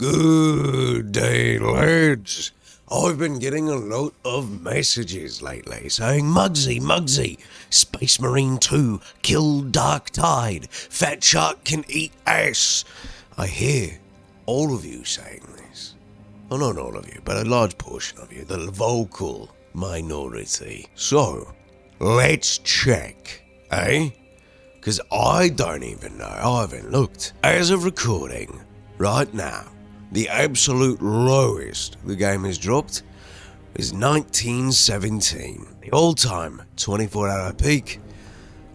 Good day, lads. I've been getting a lot of messages lately saying, Mugsy, Space Marine 2, kill Darktide, Fatshark can eat ass. I hear all of you saying this. Well, not all of you, but a large portion of you, the vocal minority. So, let's check, eh? Because I don't even know, I haven't looked. As of recording, right now, the absolute lowest the game has dropped is 1917. The all-time 24-hour peak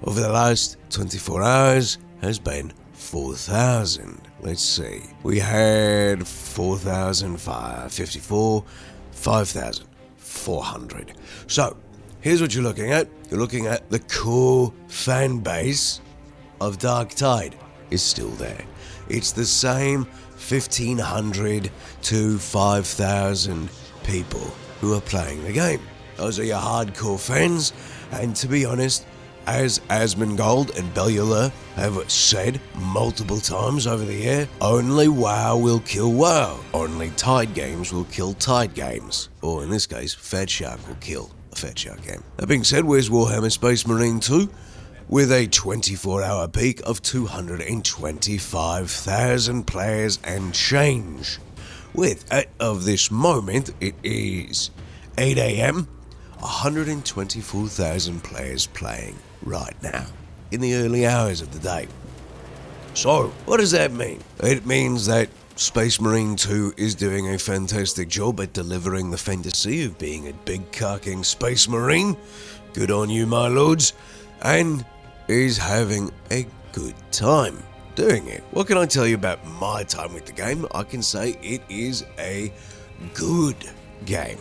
over the last 24 hours has been 4,000. Let's see. We had 4,054, 5,400. So, here's what you're looking at. You're looking at the core fan base of Darktide is still there. It's the same 1,500 to 5,000 people who are playing the game. Those are your hardcore fans, and to be honest, as Asmongold and Bellular have said multiple times over the year, only WoW will kill WoW. Only Tide games will kill Tide games. Or in this case, Fatshark will kill a Fatshark game. That being said, where's Warhammer Space Marine 2? With a 24-hour peak of 225,000 players and change. With, of this moment, it is 8 AM, 124,000 players playing right now, in the early hours of the day. So, what does that mean? It means that Space Marine 2 is doing a fantastic job at delivering the fantasy of being a big Karking Space Marine. Good on you, my lords. And is having a good time doing it. What can I tell you about my time with the game? I can say it is a good game.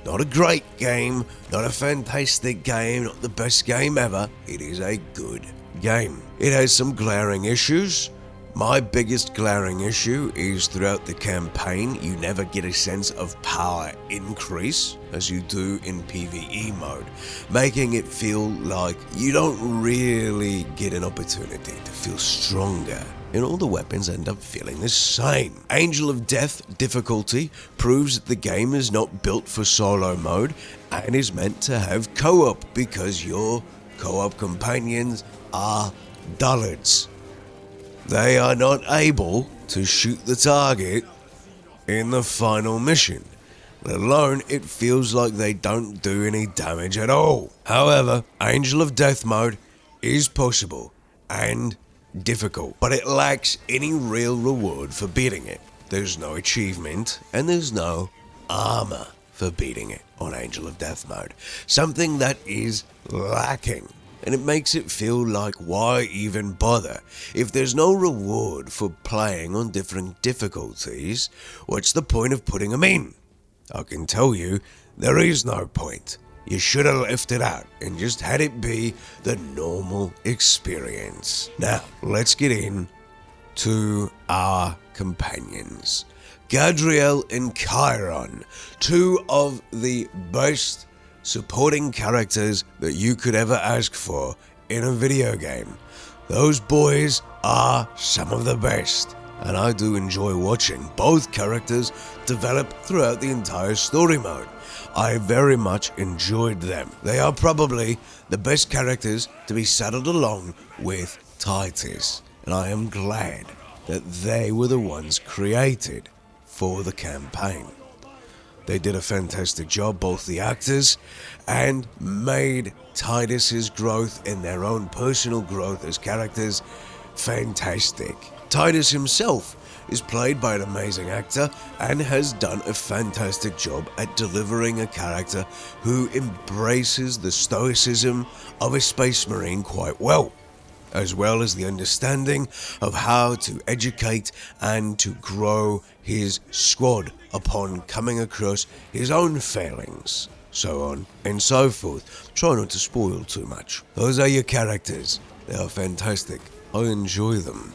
Not a great game, not a fantastic game, not the best game ever. It is a good game. It has some glaring issues. My biggest glaring issue is throughout the campaign, you never get a sense of power increase as you do in PvE mode, making it feel like you don't really get an opportunity to feel stronger, and all the weapons end up feeling the same. Angel of Death difficulty proves that the game is not built for solo mode and is meant to have co-op because your co-op companions are dullards. They are not able to shoot the target in the final mission, let alone it feels like they don't do any damage at all. However, Angel of Death mode is possible and difficult, but it lacks any real reward for beating it. There's no achievement and there's no armor for beating it on Angel of Death mode, something that is lacking. And it makes it feel like, why even bother? If there's no reward for playing on different difficulties, what's the point of putting them in? I can tell you, there is no point. You should have left it out and just had it be the normal experience. Now, let's get in to our companions. Gadriel and Chiron, two of the best supporting characters that you could ever ask for in a video game. Those boys are some of the best, and I do enjoy watching both characters develop throughout the entire story mode. I very much enjoyed them. They are probably the best characters to be saddled along with Titus, and I am glad that they were the ones created for the campaign. They did a fantastic job, both the actors, and made Titus's growth and their own personal growth as characters fantastic. Titus himself is played by an amazing actor and has done a fantastic job at delivering a character who embraces the stoicism of a Space Marine quite well as the understanding of how to educate and to grow his squad upon coming across his own failings, so on and so forth. Try not to spoil too much. Those are your characters. They are fantastic. I enjoy them.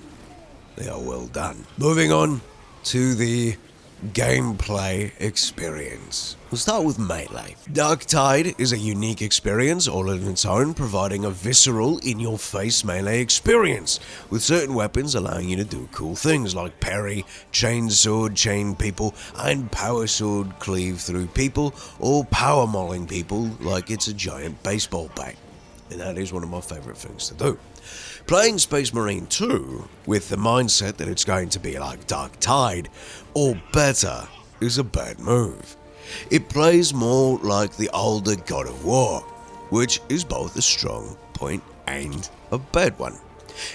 They are well done. Moving on to the gameplay experience. We'll start with melee. Darktide is a unique experience all on its own, providing a visceral, in-your-face melee experience, with certain weapons allowing you to do cool things like parry, chainsword, chain people, and power sword cleave through people, or power mauling people like it's a giant baseball bat. And that is one of my favourite things to do. Playing Space Marine 2 with the mindset that it's going to be like Darktide or better is a bad move. It plays more like the older God of War, which is both a strong point and a bad one.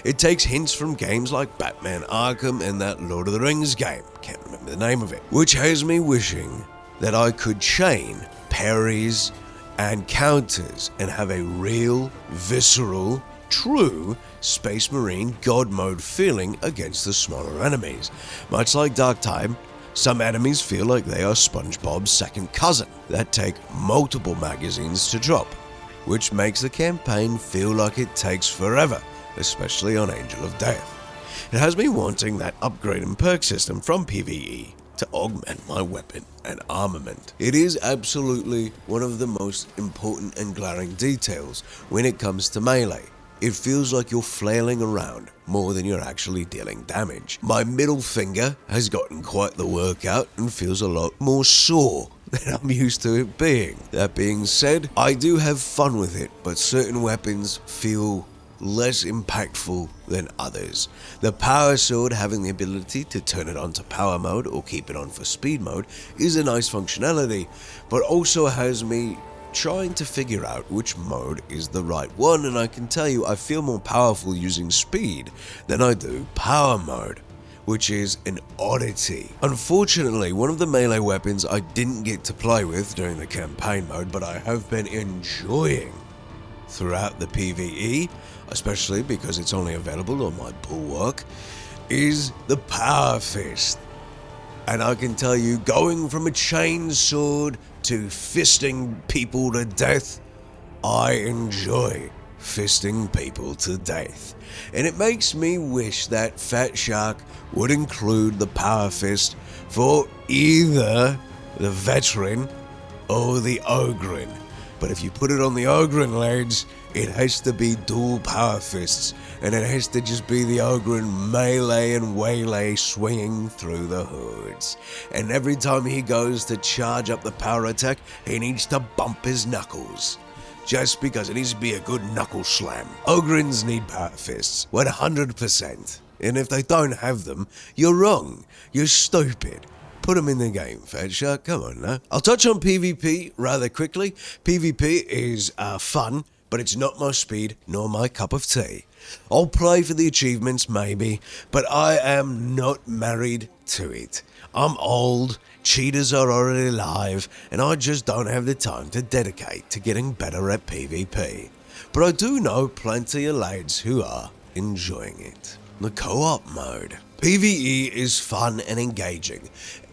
It takes hints from games like Batman Arkham and that Lord of the Rings game, can't remember the name of it, which has me wishing that I could chain parries and counters and have a real, visceral, true Space Marine God mode feeling against the smaller enemies. Much like Darktide, some enemies feel like they are SpongeBob's second cousin that take multiple magazines to drop, which makes the campaign feel like it takes forever, especially on Angel of Death. It has me wanting that upgrade and perk system from PvE to augment my weapon and armament. It is absolutely one of the most important and glaring details when it comes to melee. It feels like you're flailing around more than you're actually dealing damage. My middle finger has gotten quite the workout and feels a lot more sore than I'm used to it being. That being said, I do have fun with it, but certain weapons feel less impactful than others. The power sword having the ability to turn it on to power mode or keep it on for speed mode is a nice functionality, but also has me trying to figure out which mode is the right one, and I can tell you I feel more powerful using speed than I do power mode, which is an oddity. Unfortunately, one of the melee weapons I didn't get to play with during the campaign mode, but I have been enjoying throughout the PvE, especially because it's only available on my bulwark, is the Power Fist. And I can tell you, going from a chainsword to fisting people to death, I enjoy fisting people to death. And it makes me wish that Fatshark would include the Power Fist for either the Veteran or the Ogryn. But if you put it on the Ogryn lads, it has to be dual Power Fists, and it has to just be the Ogryn melee and waylay swinging through the hoods. And every time he goes to charge up the power attack, he needs to bump his knuckles. Just because it needs to be a good knuckle slam. Ogryns need Power Fists, 100%. And if they don't have them, you're wrong. You're stupid. Put them in the game, Fatshark, come on now. I'll touch on PvP rather quickly. PvP is fun, but it's not my speed nor my cup of tea. I'll play for the achievements maybe, but I am not married to it. I'm old, cheaters are already live, and I just don't have the time to dedicate to getting better at PvP. But I do know plenty of lads who are enjoying it. The co-op mode. PvE is fun and engaging,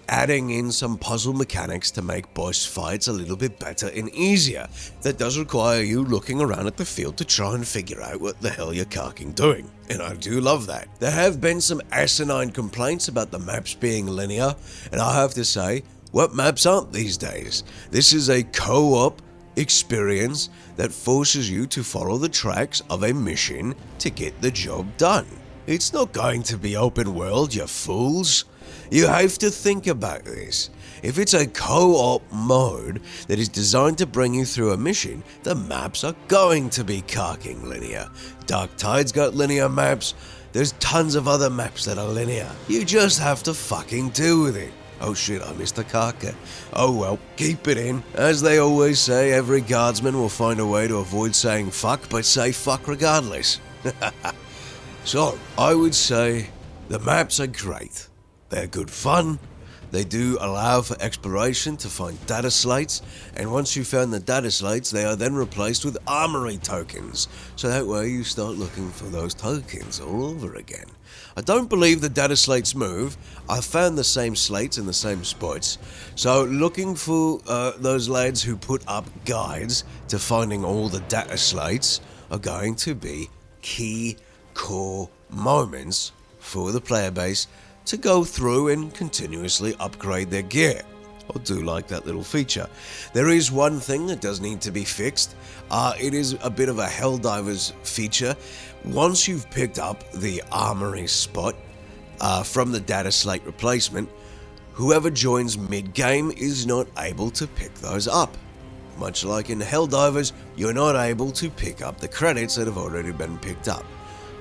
adding in some puzzle mechanics to make boss fights a little bit better and easier. That does require you looking around at the field to try and figure out what the hell you're Karking doing, and I do love that. There have been some asinine complaints about the maps being linear, and I have to say, what maps aren't these days? This is a co-op experience that forces you to follow the tracks of a mission to get the job done. It's not going to be open world, you fools. You have to think about this. If it's a co-op mode that is designed to bring you through a mission, the maps are going to be Karking linear. Darktide's got linear maps. There's tons of other maps that are linear. You just have to fucking deal with it. Oh shit, I missed a Karker. Oh well, keep it in. As they always say, every guardsman will find a way to avoid saying fuck, but say fuck regardless. So, I would say the maps are great. They're good fun. They do allow for exploration to find data slates, and once you've found the data slates, they are then replaced with armory tokens, so that way you start looking for those tokens all over again. I don't believe the data slates move. I found the same slates in the same spots, so looking for those lads who put up guides to finding all the data slates are going to be key core moments for the player base to go through and continuously upgrade their gear. I do like that little feature. There is one thing that does need to be fixed. It is a bit of a Helldivers feature. Once you've picked up the armory spot from the data slate replacement, whoever joins mid-game is not able to pick those up. Much like in Helldivers, you're not able to pick up the credits that have already been picked up.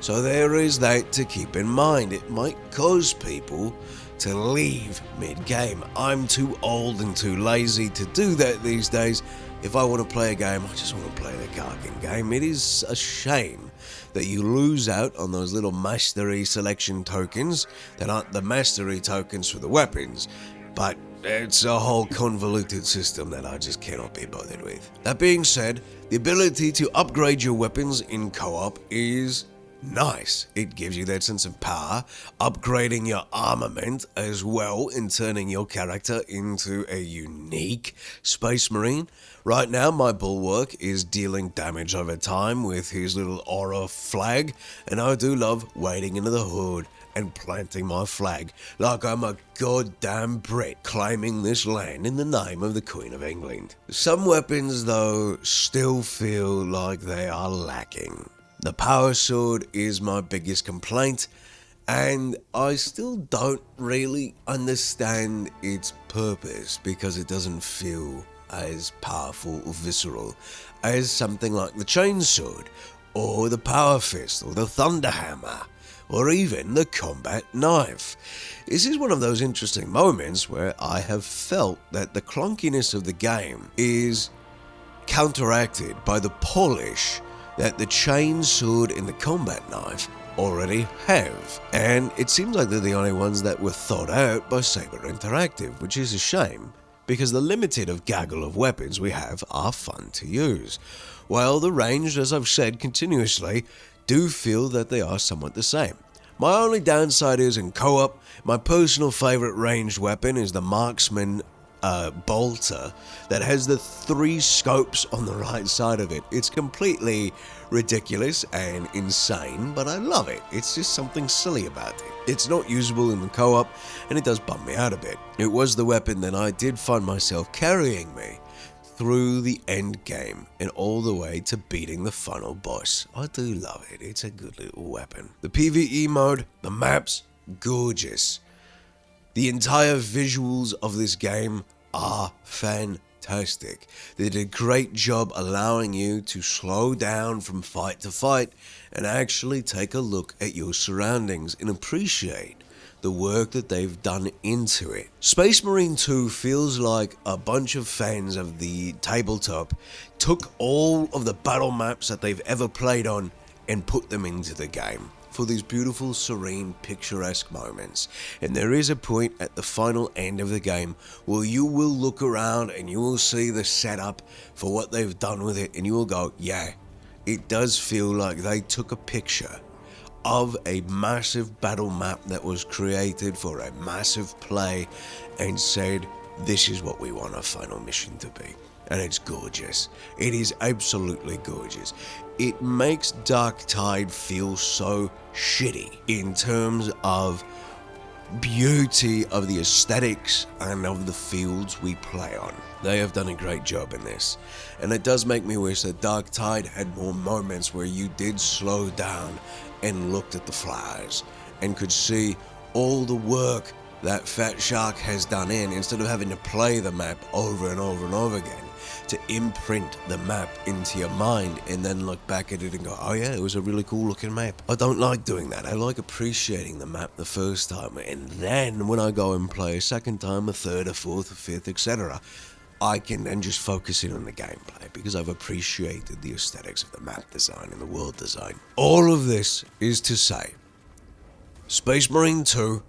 So there is that to keep in mind. It might cause people to leave mid-game. I'm too old and too lazy to do that these days. If I want to play a game, I just want to play the Karking game. It is a shame that you lose out on those little mastery selection tokens that aren't the mastery tokens for the weapons, but it's a whole convoluted system that I just cannot be bothered with. That being said, the ability to upgrade your weapons in co-op is nice. It gives you that sense of power, upgrading your armament as well and turning your character into a unique Space Marine. Right now my bulwark is dealing damage over time with his little aura flag, and I do love wading into the hood and planting my flag like I'm a goddamn Brit claiming this land in the name of the Queen of England. Some weapons though still feel like they are lacking. The power sword is my biggest complaint, and I still don't really understand its purpose because it doesn't feel as powerful or visceral as something like the Chainsword, or the Power Fist, or the Thunder Hammer, or even the Combat Knife. This is one of those interesting moments where I have felt that the clunkiness of the game is counteracted by the polish that the Chainsword and the Combat Knife already have, and it seems like they're the only ones that were thought out by Saber Interactive, which is a shame, because the limited of gaggle of weapons we have are fun to use, while the ranged, as I've said continuously, do feel that they are somewhat the same. My only downside is in co-op, my personal favourite ranged weapon is the Marksman bolter that has the 3 scopes on the right side of it. It's completely ridiculous and insane, but I love it. It's just something silly about it. It's not usable in the co-op, and it does bum me out a bit. It was the weapon that I did find myself carrying me through the end game and all the way to beating the final boss. I do love it. It's a good little weapon. The PvE mode, the maps, gorgeous. The entire visuals of this game are fantastic. They did a great job allowing you to slow down from fight to fight and actually take a look at your surroundings and appreciate the work that they've done into it. Space Marine 2 feels like a bunch of fans of the tabletop took all of the battle maps that they've ever played on and put them into the game for these beautiful, serene, picturesque moments. And there is a point at the final end of the game where you will look around and you will see the setup for what they've done with it, and you will go, yeah, it does feel like they took a picture of a massive battle map that was created for a massive play and said, this is what we want our final mission to be. And it's gorgeous. It is absolutely gorgeous. It makes Darktide feel so shitty in terms of beauty of the aesthetics and of the fields we play on. They have done a great job in this, and it does make me wish that Darktide had more moments where you did slow down and looked at the flowers and could see all the work that Fatshark has done instead of having to play the map over and over and over again, to imprint the map into your mind and then look back at it and go, oh yeah, it was a really cool looking map. I don't like doing that. I like appreciating the map the first time, and then when I go and play a second time, a third, a fourth, a fifth, etc., I can then just focus in on the gameplay because I've appreciated the aesthetics of the map design and the world design. All of this is to say, Space Marine 2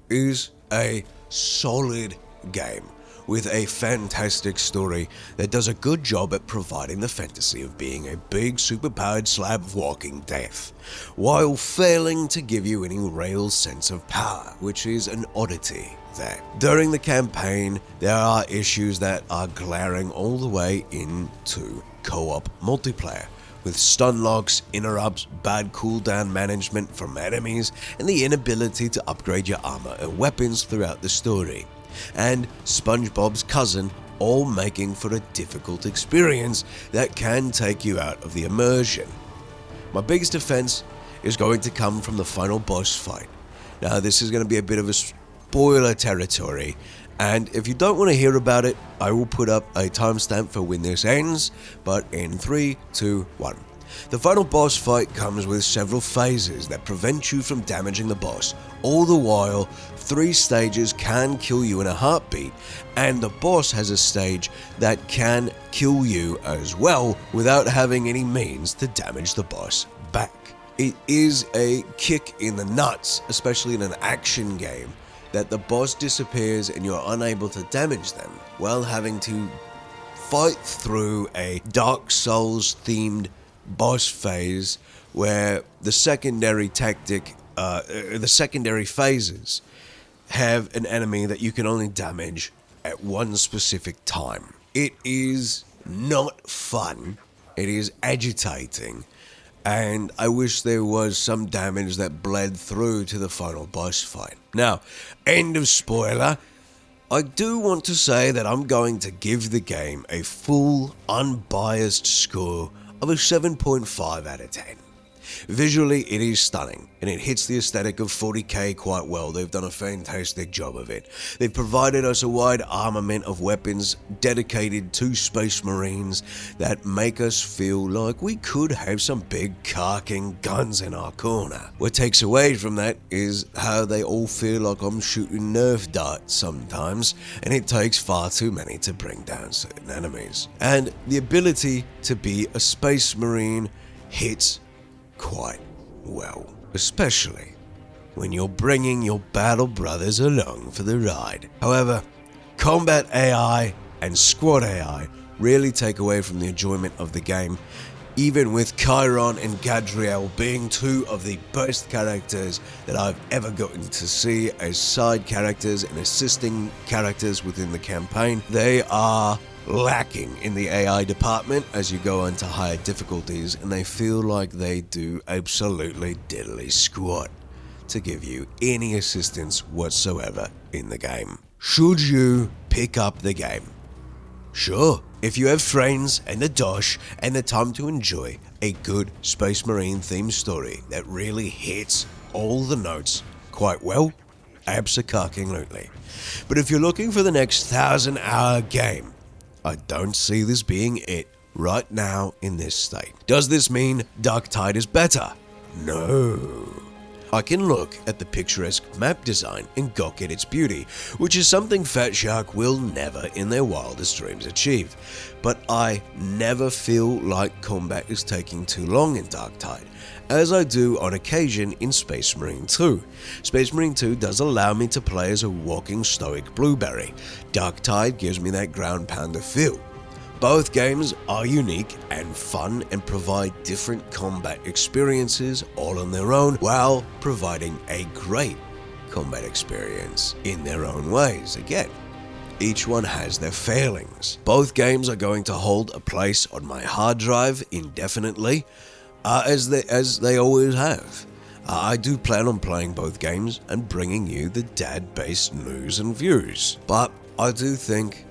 is a solid game with a fantastic story that does a good job at providing the fantasy of being a big superpowered slab of walking death, while failing to give you any real sense of power, which is an oddity there. During the campaign, there are issues that are glaring all the way into co-op multiplayer, with stun locks, interrupts, bad cooldown management from enemies, and the inability to upgrade your armor and weapons throughout the story, and SpongeBob's cousin, all making for a difficult experience that can take you out of the immersion. My biggest offense is going to come from the final boss fight. Now, this is going to be a bit of a spoiler territory, and if you don't want to hear about it, I will put up a timestamp for when this ends, but in 3, 2, 1. The final boss fight comes with several phases that prevent you from damaging the boss. All the while, 3 stages can kill you in a heartbeat, and the boss has a stage that can kill you as well without having any means to damage the boss back. It is a kick in the nuts, especially in an action game, that the boss disappears and you're unable to damage them while having to fight through a Dark Souls themed boss phase where the secondary phases have an enemy that you can only damage at one specific time. It is not fun. It is agitating. And I wish there was some damage that bled through to the final boss fight. Now, end of spoiler. I do want to say that I'm going to give the game a full, unbiased score of a 7.5 out of 10. Visually, it is stunning, and it hits the aesthetic of 40k quite well. They've done a fantastic job of it. They've provided us a wide armament of weapons dedicated to Space Marines that make us feel like we could have some big Karking guns in our corner. What takes away from that is how they all feel like I'm shooting Nerf darts sometimes, and it takes far too many to bring down certain enemies. And the ability to be a Space Marine hits quite well, especially when you're bringing your battle brothers along for the ride. However, combat AI and squad AI really take away from the enjoyment of the game, even with Chiron and Gadriel being 2 of the best characters that I've ever gotten to see as side characters and assisting characters within the campaign. They are lacking in the AI department as you go into higher difficulties, and they feel like they do absolutely diddly squat to give you any assistance whatsoever in the game. Should you pick up the game? Sure, if you have friends and a dosh and the time to enjoy a good Space Marine themed story that really hits all the notes quite well, abso-carking-lutely. But if you're looking for the next 1,000-hour game, I don't see this being it right now in this state. Does this mean Darktide is better? No. I can look at the picturesque map design and gawk at its beauty, which is something Fatshark will never in their wildest dreams achieve. But I never feel like combat is taking too long in Darktide, as I do on occasion in Space Marine 2. Space Marine 2 does allow me to play as a walking stoic blueberry. Darktide gives me that ground pounder feel. Both games are unique and fun and provide different combat experiences all on their own, while providing a great combat experience in their own ways. Again, each one has their failings. Both games are going to hold a place on my hard drive indefinitely, as they always have. I do plan on playing both games and bringing you the dad-based news and views. But I do think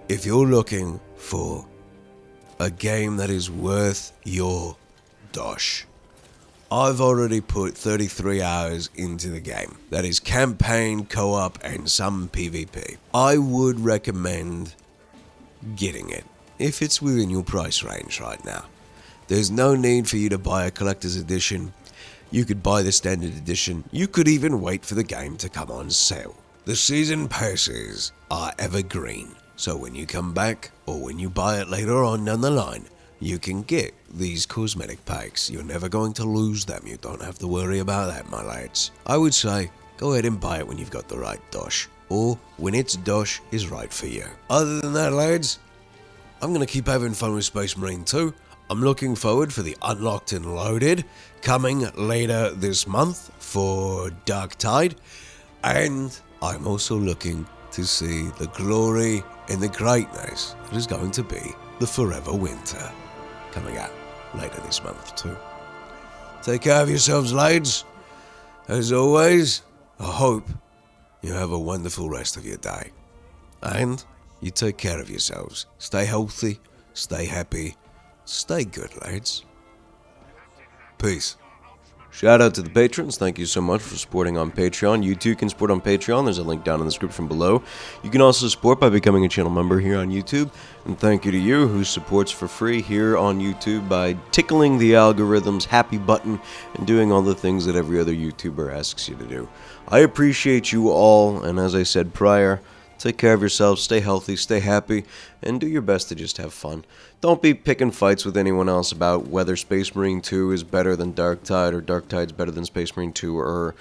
if you're looking for a game that is worth your dosh, I've already put 33 hours into the game. That is campaign, co-op, and some PvP. I would recommend getting it if it's within your price range right now. There's no need for you to buy a collector's edition. You could buy the standard edition. You could even wait for the game to come on sale. The season passes are evergreen, so when you come back or when you buy it later on down the line, you can get these cosmetic packs. You're never going to lose them. You don't have to worry about that, my lads. I would say go ahead and buy it when you've got the right dosh, or when its dosh is right for you. Other than that, lads, I'm going to keep having fun with Space Marine 2. I'm looking forward for the Unlocked and Loaded coming later this month for Darktide, and I'm also looking to see the glory and the greatness that is going to be the Forever Winter coming out. later this month too. Take care of yourselves, lads. As always, I hope you have a wonderful rest of your day. And you take care of yourselves. Stay healthy, stay happy, stay good, lads. Peace. Shout out to the patrons. Thank you so much for supporting on Patreon. You too can support on Patreon. There's a link down in the description below. You can also support by becoming a channel member here on YouTube. And thank you to you who supports for free here on YouTube by tickling the algorithm's happy button and doing all the things that every other YouTuber asks you to do. I appreciate you all, and as I said prior, take care of yourselves, stay healthy, stay happy, and do your best to just have fun. Don't be picking fights with anyone else about whether Space Marine 2 is better than Darktide or Darktide's better than Space Marine 2 or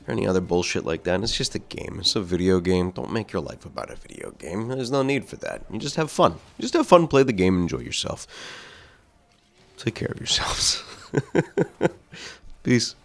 any other bullshit like that. It's just a game. It's a video game. Don't make your life about a video game. There's no need for that. You just have fun. Just have fun, play the game, enjoy yourself. Take care of yourselves. Peace.